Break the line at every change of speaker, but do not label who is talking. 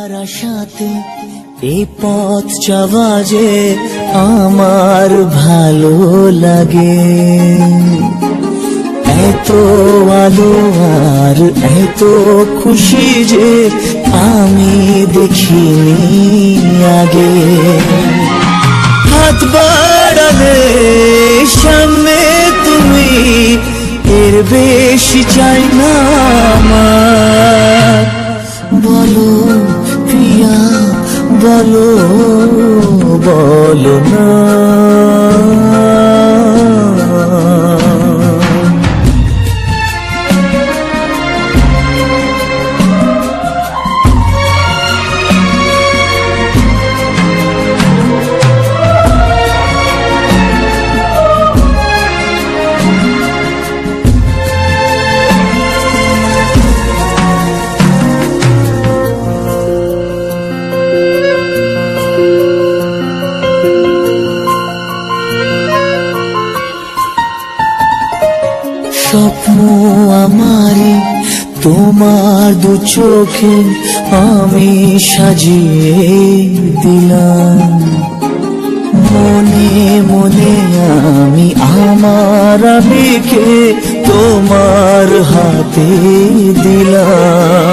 তোমার আশাতে এই পথ যাওয়া যে আমার ভালো লাগে। এত আলো আর এত খুশি যে আমি দেখিনি আগে। হাত বাড়ালে সামনে তুমি, এর বেশি চাই না আমার। বলো প্রিয়া বলো, বলো না। স্বপ্ন আমারে তোমার দু চোখে আমি সাজিয়ে দিলাম। মনে মনে আমি আমার আবেগকে তোমার হাতে দিলাম।